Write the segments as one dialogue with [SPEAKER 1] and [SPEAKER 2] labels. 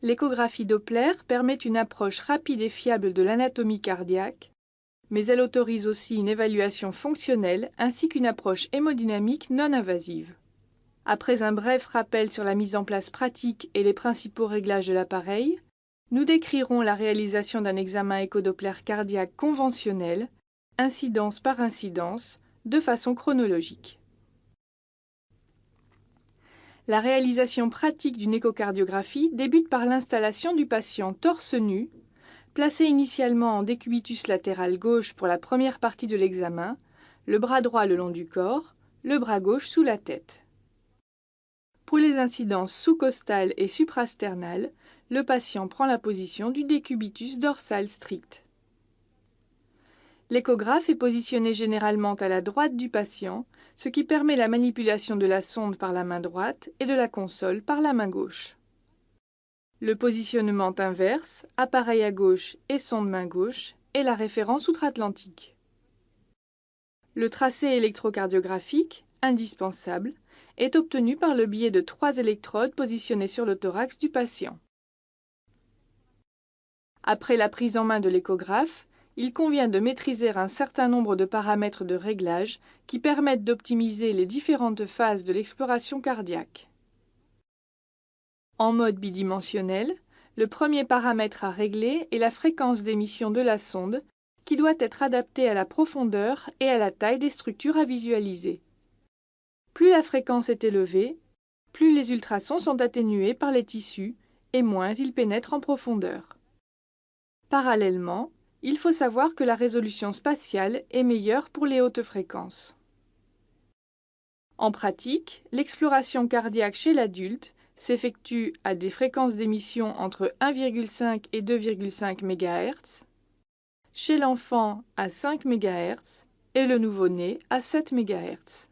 [SPEAKER 1] L'échographie Doppler permet une approche rapide et fiable de l'anatomie cardiaque, mais elle autorise aussi une évaluation fonctionnelle ainsi qu'une approche hémodynamique non invasive. Après un bref rappel sur la mise en place pratique et les principaux réglages de l'appareil, nous décrirons la réalisation d'un examen échodoppler cardiaque conventionnel, incidence par incidence, de façon chronologique. La réalisation pratique d'une échocardiographie débute par l'installation du patient torse nu, placé initialement en décubitus latéral gauche pour la première partie de l'examen, le bras droit le long du corps, le bras gauche sous la tête. Pour les incidences sous-costales et suprasternales, le patient prend la position du décubitus dorsal strict. L'échographe est positionné généralement à la droite du patient, ce qui permet la manipulation de la sonde par la main droite et de la console par la main gauche. Le positionnement inverse, appareil à gauche et sonde main gauche, est la référence outre-Atlantique. Le tracé électrocardiographique, indispensable, est obtenu par le biais de 3 électrodes positionnées sur le thorax du patient. Après la prise en main de l'échographe, il convient de maîtriser un certain nombre de paramètres de réglage qui permettent d'optimiser les différentes phases de l'exploration cardiaque. En mode bidimensionnel, le premier paramètre à régler est la fréquence d'émission de la sonde, qui doit être adaptée à la profondeur et à la taille des structures à visualiser. Plus la fréquence est élevée, plus les ultrasons sont atténués par les tissus et moins ils pénètrent en profondeur. Parallèlement, il faut savoir que la résolution spatiale est meilleure pour les hautes fréquences. En pratique, l'exploration cardiaque chez l'adulte s'effectue à des fréquences d'émission entre 1,5 et 2,5 MHz, chez l'enfant à 5 MHz et le nouveau-né à 7 MHz.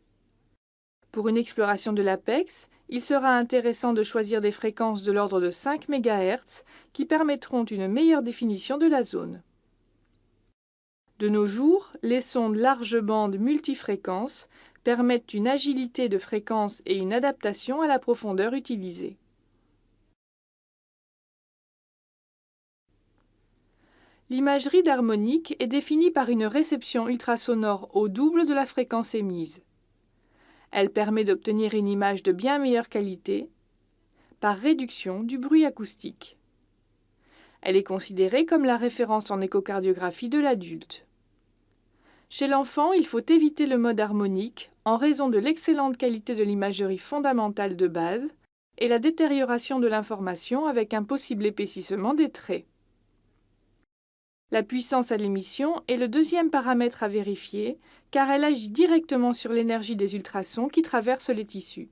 [SPEAKER 1] Pour une exploration de l'apex, il sera intéressant de choisir des fréquences de l'ordre de 5 MHz qui permettront une meilleure définition de la zone. De nos jours, les sondes large bande multifréquences permettent une agilité de fréquence et une adaptation à la profondeur utilisée. L'imagerie d'harmonique est définie par une réception ultrasonore au double de la fréquence émise. Elle permet d'obtenir une image de bien meilleure qualité par réduction du bruit acoustique. Elle est considérée comme la référence en échocardiographie de l'adulte. Chez l'enfant, il faut éviter le mode harmonique en raison de l'excellente qualité de l'imagerie fondamentale de base et la détérioration de l'information avec un possible épaississement des traits. La puissance à l'émission est le deuxième paramètre à vérifier car elle agit directement sur l'énergie des ultrasons qui traversent les tissus.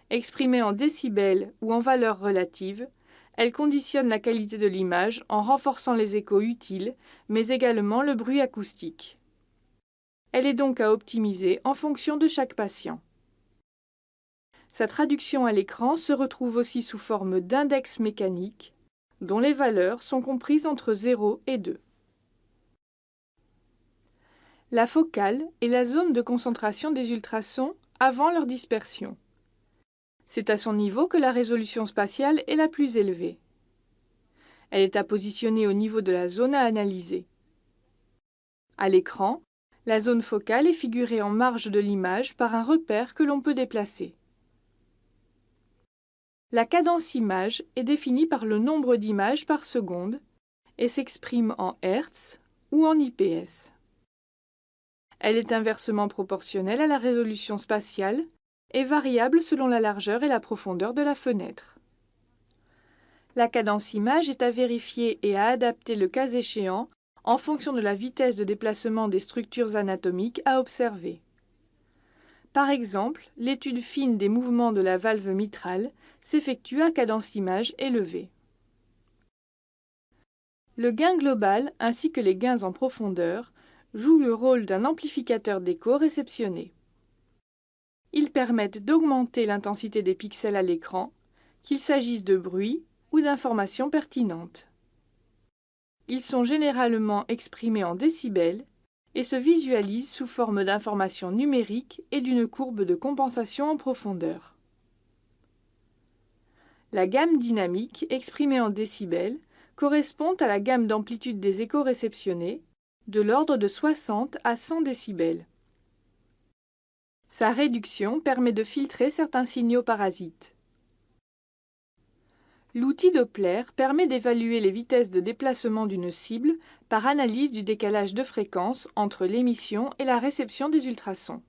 [SPEAKER 1] Exprimée en décibels ou en valeurs relatives, elle conditionne la qualité de l'image en renforçant les échos utiles, mais également le bruit acoustique. Elle est donc à optimiser en fonction de chaque patient. Sa traduction à l'écran se retrouve aussi sous forme d'index mécanique, dont les valeurs sont comprises entre 0 et 2. La focale est la zone de concentration des ultrasons avant leur dispersion. C'est à son niveau que la résolution spatiale est la plus élevée. Elle est à positionner au niveau de la zone à analyser. À l'écran, la zone focale est figurée en marge de l'image par un repère que l'on peut déplacer. La cadence image est définie par le nombre d'images par seconde et s'exprime en Hertz ou en IPS. Elle est inversement proportionnelle à la résolution spatiale et variable selon la largeur et la profondeur de la fenêtre. La cadence image est à vérifier et à adapter le cas échéant en fonction de la vitesse de déplacement des structures anatomiques à observer. Par exemple, l'étude fine des mouvements de la valve mitrale s'effectue à cadence image élevée. Le gain global ainsi que les gains en profondeur jouent le rôle d'un amplificateur d'écho réceptionné. Ils permettent d'augmenter l'intensité des pixels à l'écran, qu'il s'agisse de bruit ou d'informations pertinentes. Ils sont généralement exprimés en décibels et se visualisent sous forme d'informations numériques et d'une courbe de compensation en profondeur. La gamme dynamique, exprimée en décibels, correspond à la gamme d'amplitude des échos réceptionnés, de l'ordre de 60 à 100 décibels. Sa réduction permet de filtrer certains signaux parasites. L'outil Doppler permet d'évaluer les vitesses de déplacement d'une cible par analyse du décalage de fréquence entre l'émission et la réception des ultrasons.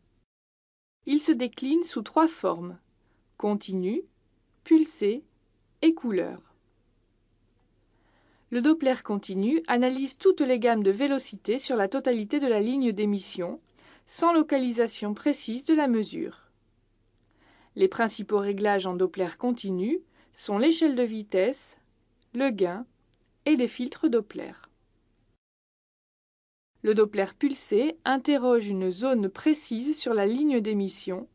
[SPEAKER 1] Il se décline sous 3 formes: continu, pulsé et couleur. Le Doppler continu analyse toutes les gammes de vélocité sur la totalité de la ligne d'émission, sans localisation précise de la mesure. Les principaux réglages en Doppler continu sont l'échelle de vitesse, le gain et les filtres Doppler. Le Doppler pulsé interroge une zone précise sur la ligne d'émission,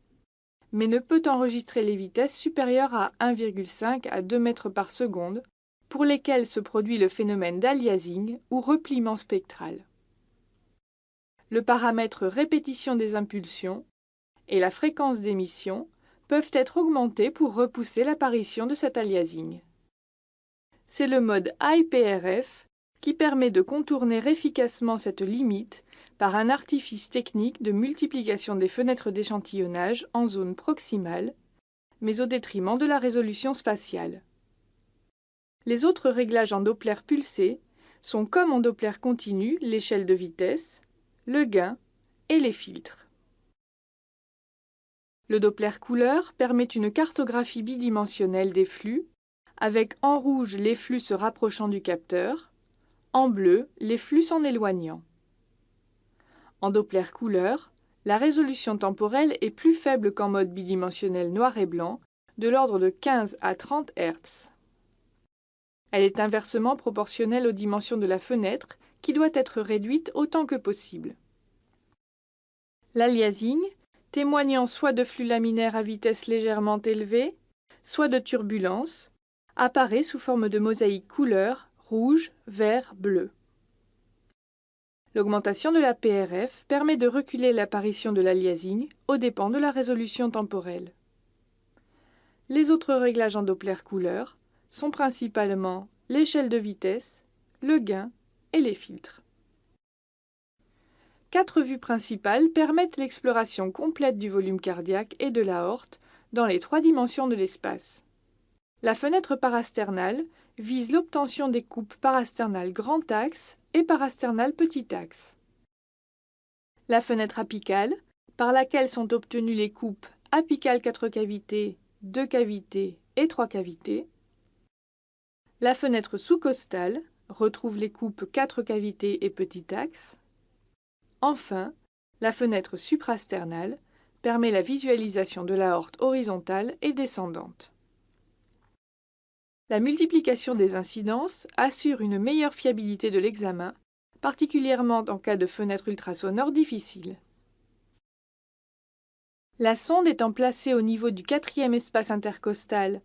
[SPEAKER 1] mais ne peut enregistrer les vitesses supérieures à 1,5 à 2 mètres par seconde, pour lesquelles se produit le phénomène d'aliasing ou repliement spectral. Le paramètre répétition des impulsions et la fréquence d'émission peuvent être augmentés pour repousser l'apparition de cet aliasing. C'est le mode IPRF qui permet de contourner efficacement cette limite par un artifice technique de multiplication des fenêtres d'échantillonnage en zone proximale, mais au détriment de la résolution spatiale. Les autres réglages en Doppler pulsé sont comme en Doppler continu l'échelle de vitesse, le gain et les filtres. Le Doppler couleur permet une cartographie bidimensionnelle des flux, avec en rouge les flux se rapprochant du capteur, en bleu les flux s'en éloignant. En Doppler couleur, la résolution temporelle est plus faible qu'en mode bidimensionnel noir et blanc, de l'ordre de 15 à 30 Hz. Elle est inversement proportionnelle aux dimensions de la fenêtre, qui doit être réduite autant que possible. L'aliasing, témoignant soit de flux laminaires à vitesse légèrement élevée, soit de turbulence, apparaît sous forme de mosaïque couleur rouge, vert, bleu. L'augmentation de la PRF permet de reculer l'apparition de l'aliasing aux dépens de la résolution temporelle. Les autres réglages en Doppler couleur sont principalement l'échelle de vitesse, le gain et les filtres. 4 vues principales permettent l'exploration complète du volume cardiaque et de l'aorte dans les 3 dimensions de l'espace. La fenêtre parasternale vise l'obtention des coupes parasternales grand axe et parasternales petit axe. La fenêtre apicale, par laquelle sont obtenues les coupes apicales 4 cavités, 2 cavités et 3 cavités. La fenêtre sous-costale retrouve les coupes 4 cavités et petit axe. Enfin, la fenêtre suprasternale permet la visualisation de l'aorte horizontale et descendante. La multiplication des incidences assure une meilleure fiabilité de l'examen, particulièrement en cas de fenêtre ultrasonore difficile. La sonde étant placée au niveau du 4e espace intercostal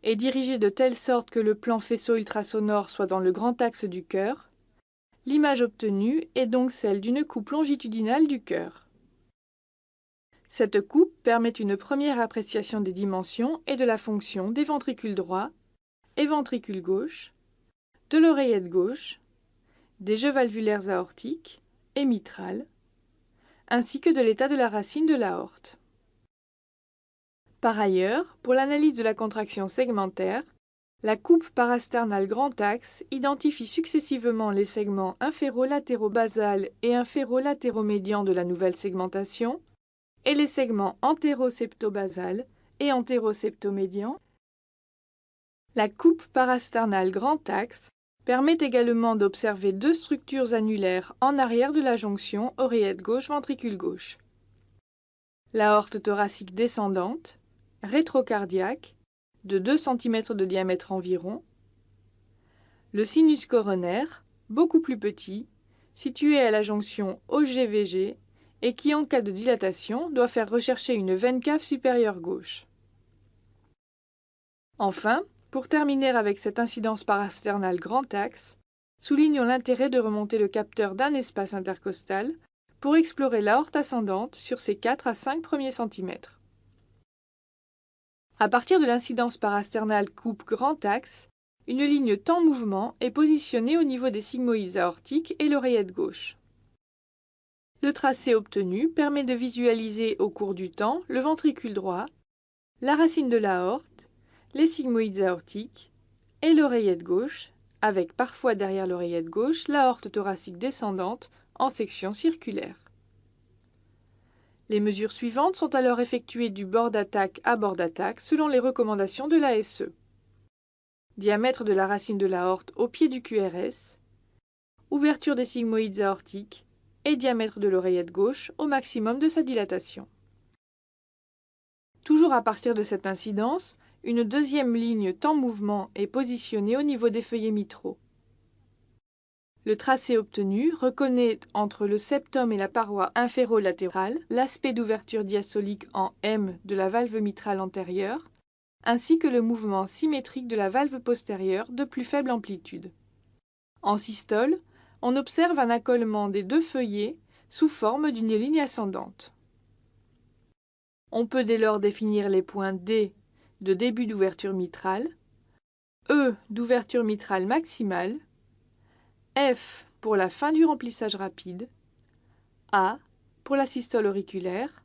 [SPEAKER 1] et dirigée de telle sorte que le plan faisceau ultrasonore soit dans le grand axe du cœur, l'image obtenue est donc celle d'une coupe longitudinale du cœur. Cette coupe permet une première appréciation des dimensions et de la fonction des ventricules droit et ventricule gauche, de l'oreillette gauche, des jeux valvulaires aortiques et mitrales, ainsi que de l'état de la racine de l'aorte. Par ailleurs, pour l'analyse de la contraction segmentaire, la coupe parasternale grand axe identifie successivement les segments inféro-latérobasal et inféro-latéromédian de la nouvelle segmentation et les segments antéro-septobasal et antéro-septomédian. La coupe parasternale grand axe permet également d'observer 2 structures annulaires en arrière de la jonction oreillette gauche-ventricule gauche. L'aorte thoracique descendante, rétrocardiaque, de 2 cm de diamètre environ, le sinus coronaire, beaucoup plus petit, situé à la jonction OG-VG et qui, en cas de dilatation, doit faire rechercher une veine cave supérieure gauche. Enfin, pour terminer avec cette incidence parasternale grand axe, soulignons l'intérêt de remonter le capteur d'un espace intercostal pour explorer l'aorte ascendante sur ses 4 à 5 premiers centimètres. À partir de l'incidence parasternale coupe grand axe, une ligne temps-mouvement est positionnée au niveau des sigmoïdes aortiques et l'oreillette gauche. Le tracé obtenu permet de visualiser au cours du temps le ventricule droit, la racine de l'aorte, les sigmoïdes aortiques et l'oreillette gauche, avec parfois derrière l'oreillette gauche l'aorte thoracique descendante en section circulaire. Les mesures suivantes sont alors effectuées du bord d'attaque à bord d'attaque selon les recommandations de l'ASE. Diamètre de la racine de l'aorte au pied du QRS, ouverture des sigmoïdes aortiques et diamètre de l'oreillette gauche au maximum de sa dilatation. Toujours à partir de cette incidence, une deuxième ligne temps-mouvement est positionnée au niveau des feuillets mitraux. Le tracé obtenu reconnaît entre le septum et la paroi inférolatérale l'aspect d'ouverture diastolique en M de la valve mitrale antérieure, ainsi que le mouvement symétrique de la valve postérieure de plus faible amplitude. En systole, on observe un accolement des deux feuillets sous forme d'une ligne ascendante. On peut dès lors définir les points D de début d'ouverture mitrale, E d'ouverture mitrale maximale, F pour la fin du remplissage rapide, A pour la systole auriculaire,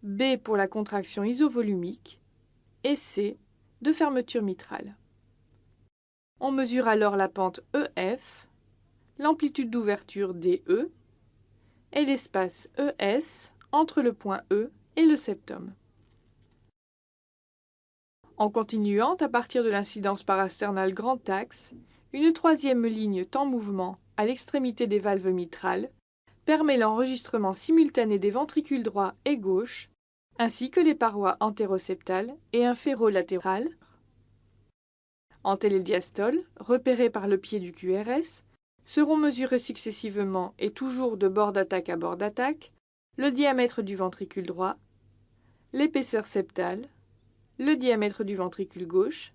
[SPEAKER 1] B pour la contraction isovolumique et C de fermeture mitrale. On mesure alors la pente EF, l'amplitude d'ouverture DE et l'espace ES entre le point E et le septum. En continuant à partir de l'incidence parasternale grand axe, une troisième ligne temps-mouvement à l'extrémité des valves mitrales permet l'enregistrement simultané des ventricules droit et gauche, ainsi que les parois antéroseptales et inférolatérales. En télédiastole, repérées par le pied du QRS, seront mesurés successivement et toujours de bord d'attaque à bord d'attaque le diamètre du ventricule droit, l'épaisseur septale, le diamètre du ventricule gauche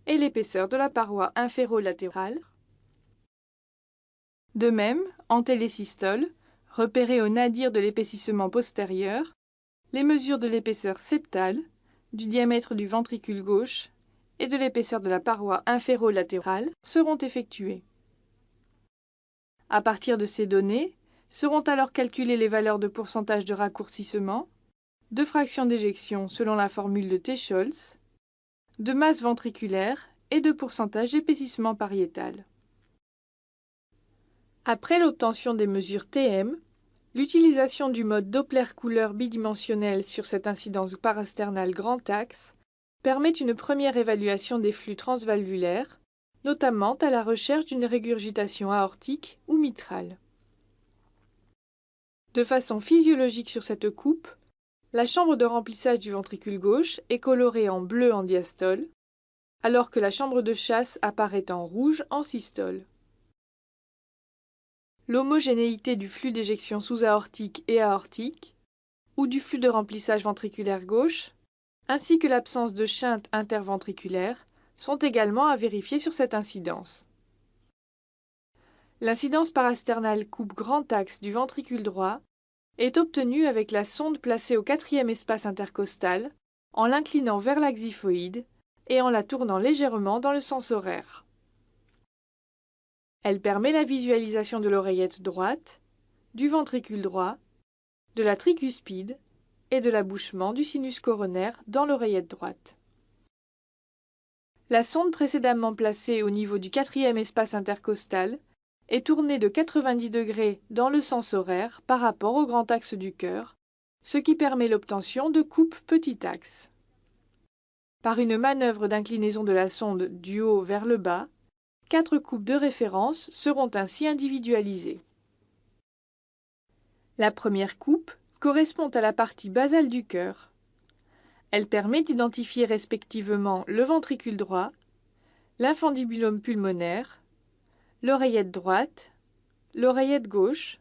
[SPEAKER 1] et l'épaisseur de la paroi inférolatérale. De même, en télésystole, repérées au nadir de l'épaississement postérieur, les mesures de l'épaisseur septale, du diamètre du ventricule gauche et de l'épaisseur de la paroi inférolatérale seront effectuées. À partir de ces données, seront alors calculées les valeurs de pourcentage de raccourcissement, de fraction d'éjection selon la formule de T-Scholz, de masse ventriculaire et de pourcentage d'épaississement pariétal. Après l'obtention des mesures TM, l'utilisation du mode Doppler-couleur bidimensionnel sur cette incidence parasternale grand axe permet une première évaluation des flux transvalvulaires, notamment à la recherche d'une régurgitation aortique ou mitrale. De façon physiologique sur cette coupe, la chambre de remplissage du ventricule gauche est colorée en bleu en diastole, alors que la chambre de chasse apparaît en rouge en systole. L'homogénéité du flux d'éjection sous-aortique et aortique, ou du flux de remplissage ventriculaire gauche, ainsi que l'absence de shunt interventriculaire, sont également à vérifier sur cette incidence. L'incidence parasternale coupe grand axe du ventricule droit est obtenue avec la sonde placée au quatrième espace intercostal, en l'inclinant vers l'axe xiphoïde et en la tournant légèrement dans le sens horaire. Elle permet la visualisation de l'oreillette droite, du ventricule droit, de la tricuspide et de l'abouchement du sinus coronaire dans l'oreillette droite. La sonde précédemment placée au niveau du quatrième espace intercostal est tournée de 90 degrés dans le sens horaire par rapport au grand axe du cœur, ce qui permet l'obtention de coupes petit axe. Par une manœuvre d'inclinaison de la sonde du haut vers le bas, 4 coupes de référence seront ainsi individualisées. La première coupe correspond à la partie basale du cœur. Elle permet d'identifier respectivement le ventricule droit, l'infundibulum pulmonaire, l'oreillette droite, l'oreillette gauche,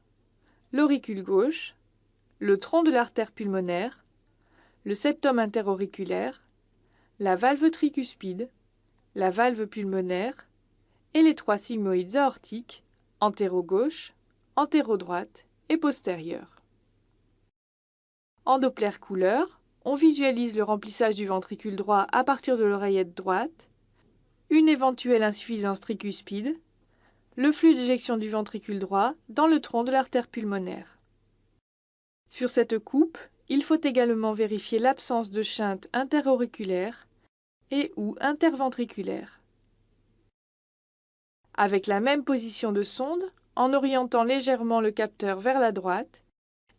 [SPEAKER 1] l'auricule gauche, le tronc de l'artère pulmonaire, le septum interauriculaire, la valve tricuspide, la valve pulmonaire et les 3 sigmoïdes aortiques, antéro-gauche, antéro-droite et postérieure. En Doppler couleur, on visualise le remplissage du ventricule droit à partir de l'oreillette droite, une éventuelle insuffisance tricuspide, le flux d'éjection du ventricule droit dans le tronc de l'artère pulmonaire. Sur cette coupe, il faut également vérifier l'absence de shunt interauriculaire et ou interventriculaire. Avec la même position de sonde, en orientant légèrement le capteur vers la droite,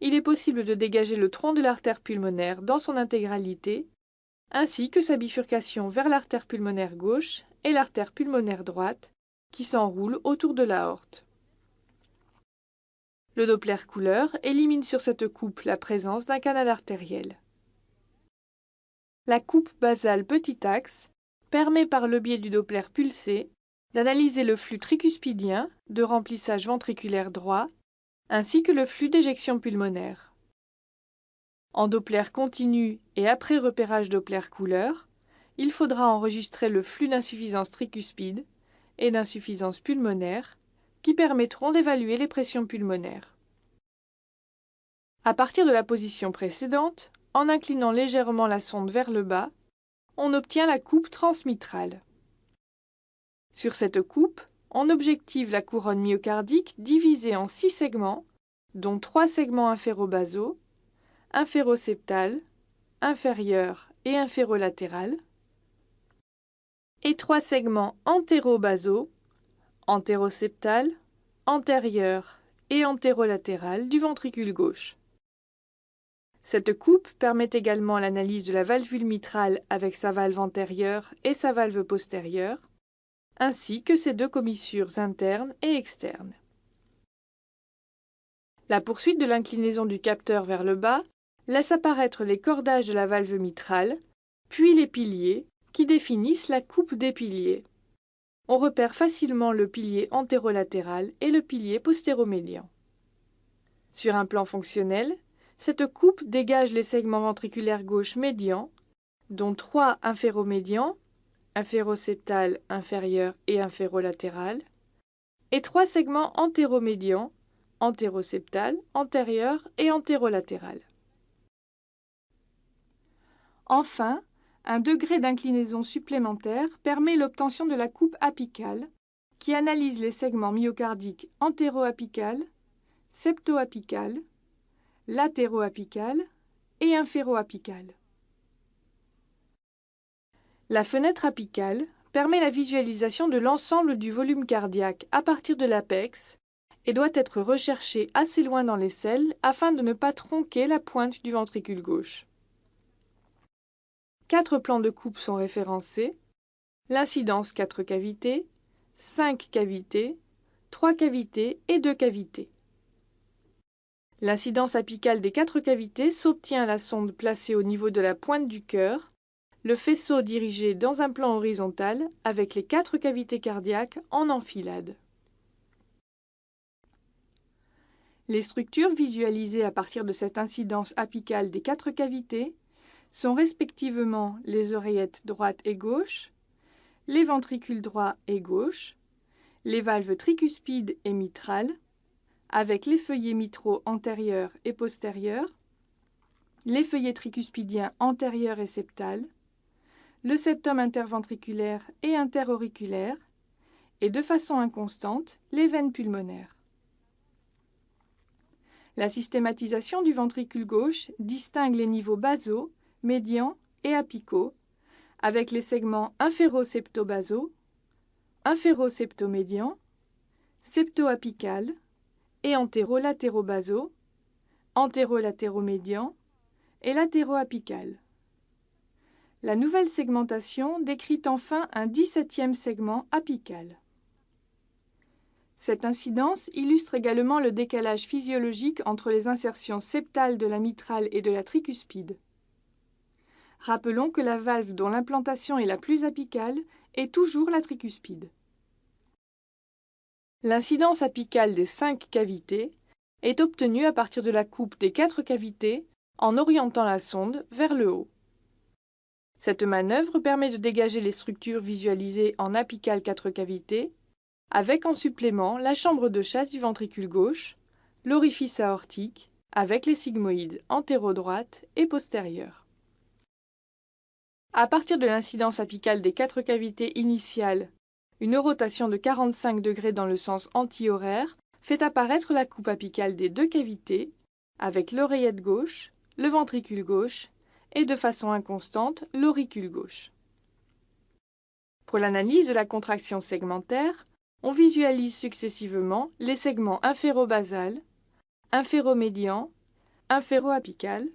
[SPEAKER 1] il est possible de dégager le tronc de l'artère pulmonaire dans son intégralité, ainsi que sa bifurcation vers l'artère pulmonaire gauche et l'artère pulmonaire droite, qui s'enroulent autour de l'aorte. Le Doppler couleur élimine sur cette coupe la présence d'un canal artériel. La coupe basale petit axe permet par le biais du Doppler pulsé d'analyser le flux tricuspidien de remplissage ventriculaire droit ainsi que le flux d'éjection pulmonaire. En Doppler continu et après repérage Doppler couleur, il faudra enregistrer le flux d'insuffisance tricuspide et d'insuffisance pulmonaire qui permettront d'évaluer les pressions pulmonaires. À partir de la position précédente, en inclinant légèrement la sonde vers le bas, on obtient la coupe transmitrale. Sur cette coupe, on objective la couronne myocardique divisée en 6 segments, dont 3 segments inférobasaux, inféroseptal, inférieur et inférolatéral, et 3 segments antérobasaux, antéroseptal, antérieur et antérolatéral du ventricule gauche. Cette coupe permet également l'analyse de la valvule mitrale avec sa valve antérieure et sa valve postérieure, ainsi que ses 2 commissures internes et externes. La poursuite de l'inclinaison du capteur vers le bas laisse apparaître les cordages de la valve mitrale, puis les piliers, qui définissent la coupe des piliers. On repère facilement le pilier antérolatéral et le pilier postéromédian. Sur un plan fonctionnel, cette coupe dégage les segments ventriculaires gauche médians, dont 3 inféromédians, inféroseptal, inférieur et inférolatéral, et 3 segments antéromédians, antéroseptal, antérieur et antérolatéral. Enfin, un degré d'inclinaison supplémentaire permet l'obtention de la coupe apicale, qui analyse les segments myocardiques antéroapical, septoapical, latéroapical et inféroapical. La fenêtre apicale permet la visualisation de l'ensemble du volume cardiaque à partir de l'apex et doit être recherchée assez loin dans l'aisselle afin de ne pas tronquer la pointe du ventricule gauche. 4 plans de coupe sont référencés, l'incidence 4 cavités, 5 cavités, 3 cavités et 2 cavités. L'incidence apicale des 4 cavités s'obtient à la sonde placée au niveau de la pointe du cœur, le faisceau dirigé dans un plan horizontal avec les 4 cavités cardiaques en enfilade. Les structures visualisées à partir de cette incidence apicale des 4 cavités sont respectivement les oreillettes droite et gauche, les ventricules droit et gauche, les valves tricuspides et mitrales, avec les feuillets mitraux antérieurs et postérieurs, les feuillets tricuspidiens antérieurs et septales, le septum interventriculaire et interauriculaire, et de façon inconstante, les veines pulmonaires. La systématisation du ventricule gauche distingue les niveaux basaux, médians et apicaux, avec les segments inféroseptobasaux, inféroseptomédians, septoapical et antérolatérobasaux, antérolatéromédians et latéroapical. La nouvelle segmentation décrit enfin un 17e segment apical. Cette incidence illustre également le décalage physiologique entre les insertions septales de la mitrale et de la tricuspide. Rappelons que la valve dont l'implantation est la plus apicale est toujours la tricuspide. L'incidence apicale des 5 cavités est obtenue à partir de la coupe des 4 cavités en orientant la sonde vers le haut. Cette manœuvre permet de dégager les structures visualisées en apicale 4 cavités, avec en supplément la chambre de chasse du ventricule gauche, l'orifice aortique, avec les sigmoïdes antéro-droite et postérieure. À partir de l'incidence apicale des 4 cavités initiales, une rotation de 45 degrés dans le sens anti-horaire fait apparaître la coupe apicale des 2 cavités, avec l'oreillette gauche, le ventricule gauche et de façon inconstante l'auricule gauche. Pour l'analyse de la contraction segmentaire, on visualise successivement les segments inférobasal, inféromédian, inféroapical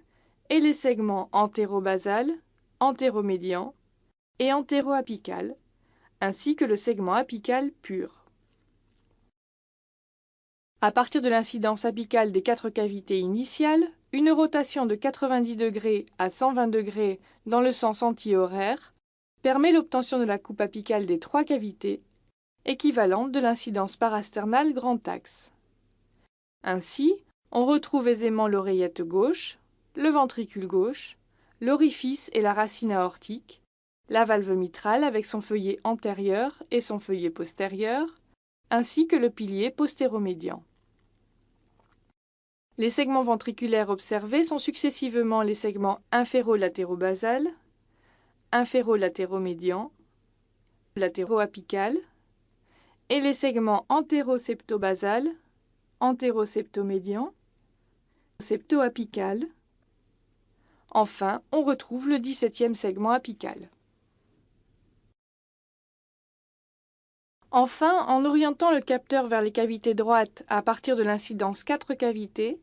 [SPEAKER 1] et les segments antérobasal, antéromédian et antéroapical, ainsi que le segment apical pur. À partir de l'incidence apicale des 4 cavités initiales, une rotation de 90 degrés à 120 degrés dans le sens anti-horaire permet l'obtention de la coupe apicale des 3 cavités, équivalente de l'incidence parasternale grand axe. Ainsi, on retrouve aisément l'oreillette gauche, le ventricule gauche, l'orifice et la racine aortique, la valve mitrale avec son feuillet antérieur et son feuillet postérieur, ainsi que le pilier postéromédian. Les segments ventriculaires observés sont successivement les segments inféro-latérobasal, inféro-latéromédian, latéro-apical, et les segments antéro-septobasal, antéro-septomédian, septo-apical. Enfin, on retrouve le 17e segment apical. Enfin, en orientant le capteur vers les cavités droites à partir de l'incidence 4 cavités,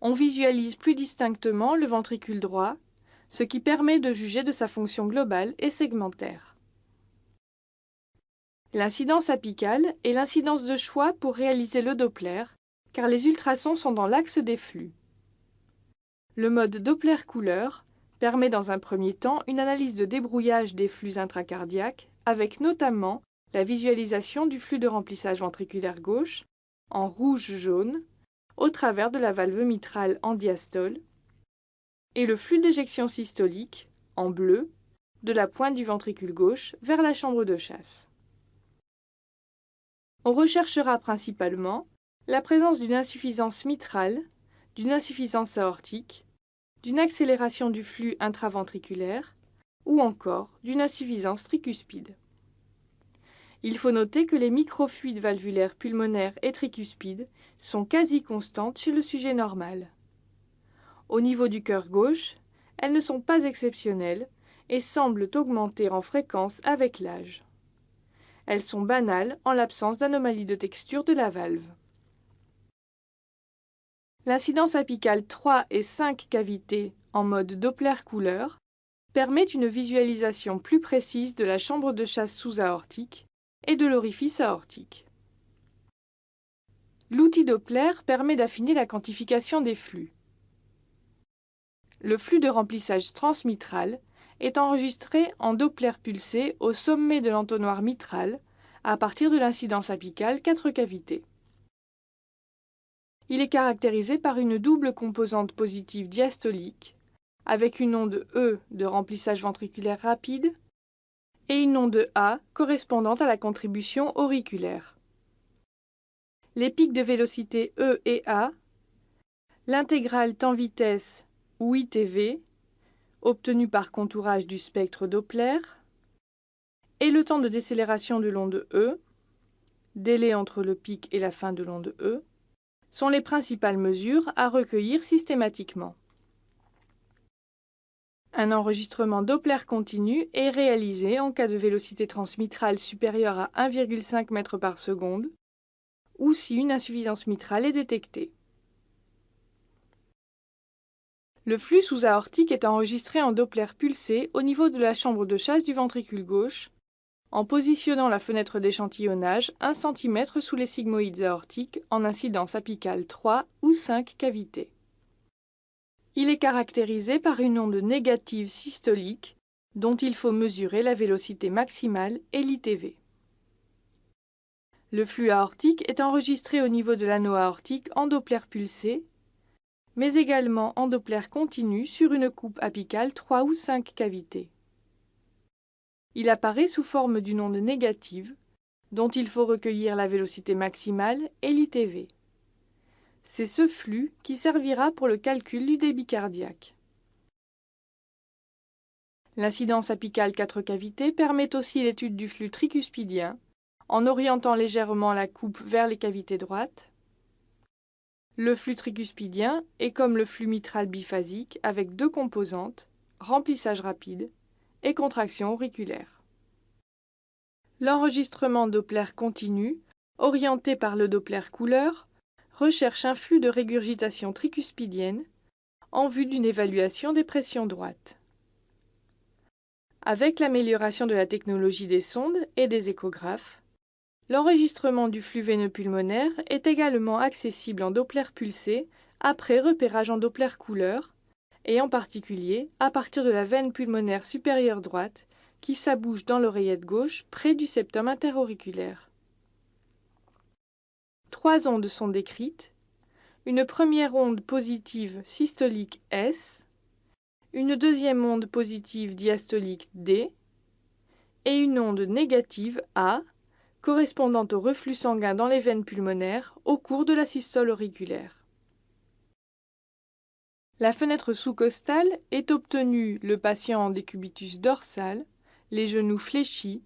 [SPEAKER 1] on visualise plus distinctement le ventricule droit, ce qui permet de juger de sa fonction globale et segmentaire. L'incidence apicale est l'incidence de choix pour réaliser le Doppler, car les ultrasons sont dans l'axe des flux. Le mode Doppler-couleur permet dans un premier temps une analyse de débrouillage des flux intracardiaques, avec notamment la visualisation du flux de remplissage ventriculaire gauche, en rouge-jaune, au travers de la valve mitrale en diastole, et le flux d'éjection systolique, en bleu, de la pointe du ventricule gauche vers la chambre de chasse. On recherchera principalement la présence d'une insuffisance mitrale, d'une insuffisance aortique, d'une accélération du flux intraventriculaire ou encore d'une insuffisance tricuspide. Il faut noter que les microfuites valvulaires pulmonaires et tricuspides sont quasi constantes chez le sujet normal. Au niveau du cœur gauche, elles ne sont pas exceptionnelles et semblent augmenter en fréquence avec l'âge. Elles sont banales en l'absence d'anomalies de texture de la valve. L'incidence apicale 3 et 5 cavités en mode Doppler-couleur permet une visualisation plus précise de la chambre de chasse sous-aortique et de l'orifice aortique. L'outil Doppler permet d'affiner la quantification des flux. Le flux de remplissage transmitral est enregistré en Doppler pulsé au sommet de l'entonnoir mitral à partir de l'incidence apicale 4 cavités. Il est caractérisé par une double composante positive diastolique, avec une onde E de remplissage ventriculaire rapide et une onde A correspondant à la contribution auriculaire. Les pics de vélocité E et A, l'intégrale temps-vitesse ou ITV, obtenue par contourage du spectre Doppler, et le temps de décélération de l'onde E, délai entre le pic et la fin de l'onde E, sont les principales mesures à recueillir systématiquement. Un enregistrement Doppler continu est réalisé en cas de vélocité transmitrale supérieure à 1,5 m par seconde ou si une insuffisance mitrale est détectée. Le flux sous-aortique est enregistré en Doppler pulsé au niveau de la chambre de chasse du ventricule gauche, en positionnant la fenêtre d'échantillonnage 1 cm sous les sigmoïdes aortiques en incidence apicale 3 ou 5 cavités. Il est caractérisé par une onde négative systolique dont il faut mesurer la vélocité maximale et l'ITV. Le flux aortique est enregistré au niveau de l'anneau aortique en Doppler pulsé, mais également en Doppler continu sur une coupe apicale 3 ou 5 cavités. Il apparaît sous forme d'une onde négative, dont il faut recueillir la vélocité maximale et l'ITV. C'est ce flux qui servira pour le calcul du débit cardiaque. L'incidence apicale 4 cavités permet aussi l'étude du flux tricuspidien, en orientant légèrement la coupe vers les cavités droites. Le flux tricuspidien est comme le flux mitral biphasique avec deux composantes, remplissage rapide et contraction auriculaire. L'enregistrement Doppler continu, orienté par le Doppler couleur, recherche un flux de régurgitation tricuspidienne en vue d'une évaluation des pressions droites. Avec l'amélioration de la technologie des sondes et des échographes, l'enregistrement du flux veineux pulmonaire est également accessible en Doppler pulsé après repérage en Doppler couleur, et en particulier à partir de la veine pulmonaire supérieure droite qui s'abouche dans l'oreillette gauche près du septum interauriculaire. 3 ondes sont décrites, une première onde positive systolique S, une deuxième onde positive diastolique D et une onde négative A, correspondant au reflux sanguin dans les veines pulmonaires au cours de la systole auriculaire. La fenêtre sous-costale est obtenue le patient en décubitus dorsal, les genoux fléchis,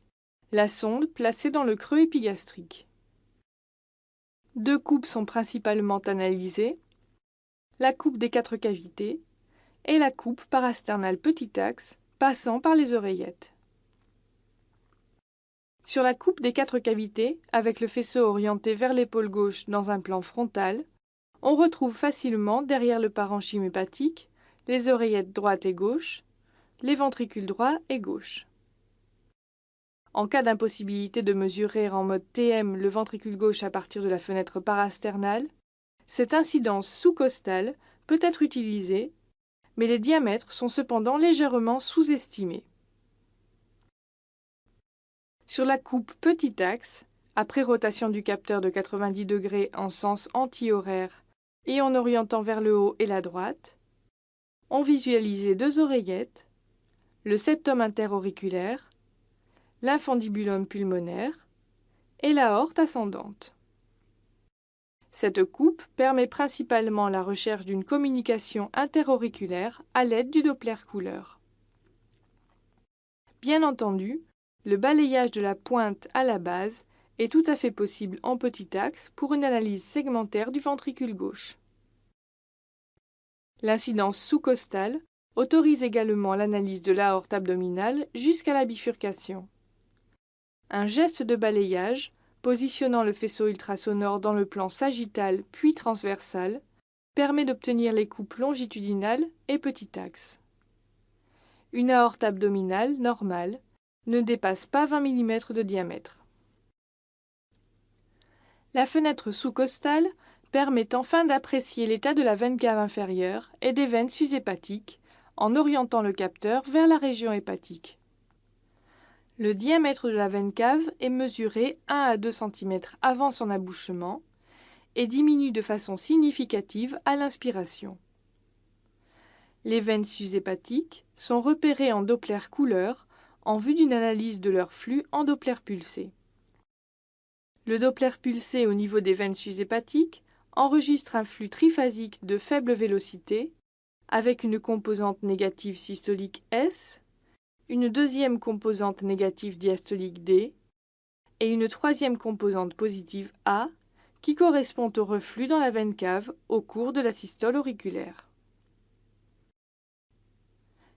[SPEAKER 1] la sonde placée dans le creux épigastrique. 2 coupes sont principalement analysées, la coupe des 4 cavités et la coupe parasternale petit axe passant par les oreillettes. Sur la coupe des 4 cavités, avec le faisceau orienté vers l'épaule gauche dans un plan frontal, on retrouve facilement derrière le parenchyme hépatique les oreillettes droite et gauche, les ventricules droit et gauche. En cas d'impossibilité de mesurer en mode TM le ventricule gauche à partir de la fenêtre parasternale, cette incidence sous-costale peut être utilisée, mais les diamètres sont cependant légèrement sous-estimés. Sur la coupe petit axe, après rotation du capteur de 90 degrés en sens anti-horaire et en orientant vers le haut et la droite, on visualisait 2 oreillettes, le septum interauriculaire, l'infundibulum pulmonaire et l'aorte ascendante. Cette coupe permet principalement la recherche d'une communication interauriculaire à l'aide du Doppler couleur. Bien entendu, le balayage de la pointe à la base est tout à fait possible en petit axe pour une analyse segmentaire du ventricule gauche. L'incidence sous-costale autorise également l'analyse de l'aorte abdominale jusqu'à la bifurcation. Un geste de balayage, positionnant le faisceau ultrasonore dans le plan sagittal puis transversal, permet d'obtenir les coupes longitudinales et petit axe. Une aorte abdominale normale ne dépasse pas 20 mm de diamètre. La fenêtre sous-costale permet enfin d'apprécier l'état de la veine cave inférieure et des veines sus-hépatiques en orientant le capteur vers la région hépatique. Le diamètre de la veine cave est mesuré 1 à 2 cm avant son abouchement et diminue de façon significative à l'inspiration. Les veines sus-hépatiques sont repérées en Doppler couleur en vue d'une analyse de leur flux en Doppler pulsé. Le Doppler pulsé au niveau des veines sus-hépatiques enregistre un flux triphasique de faible vélocité avec une composante négative systolique S, une deuxième composante négative diastolique D et une troisième composante positive A qui correspond au reflux dans la veine cave au cours de la systole auriculaire.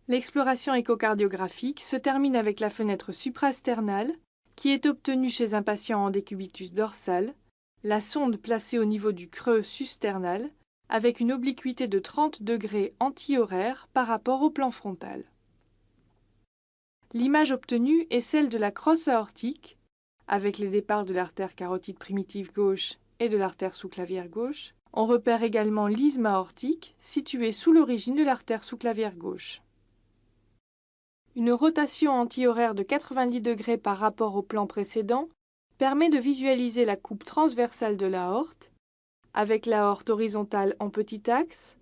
[SPEAKER 1] L'exploration échocardiographique se termine avec la fenêtre suprasternale qui est obtenue chez un patient en décubitus dorsal, la sonde placée au niveau du creux susternal avec une obliquité de 30 degrés anti-horaire par rapport au plan frontal. L'image obtenue est celle de la crosse aortique, avec les départs de l'artère carotide primitive gauche et de l'artère sous-clavière gauche. On repère également l'isthme aortique, situé sous l'origine de l'artère sous-clavière gauche. Une rotation anti-horaire de 90 degrés par rapport au plan précédent permet de visualiser la coupe transversale de l'aorte, avec l'aorte horizontale en petit axe,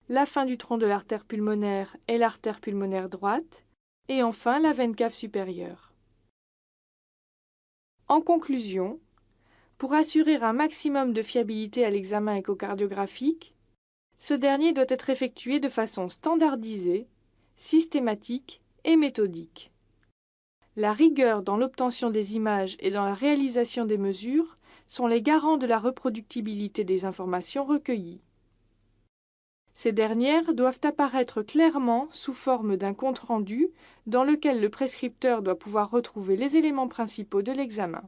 [SPEAKER 1] la fin du tronc de l'artère pulmonaire et l'artère pulmonaire droite, et enfin la veine cave supérieure. En conclusion, pour assurer un maximum de fiabilité à l'examen échocardiographique, ce dernier doit être effectué de façon standardisée, systématique et méthodique. La rigueur dans l'obtention des images et dans la réalisation des mesures sont les garants de la reproductibilité des informations recueillies. Ces dernières doivent apparaître clairement sous forme d'un compte-rendu dans lequel le prescripteur doit pouvoir retrouver les éléments principaux de l'examen.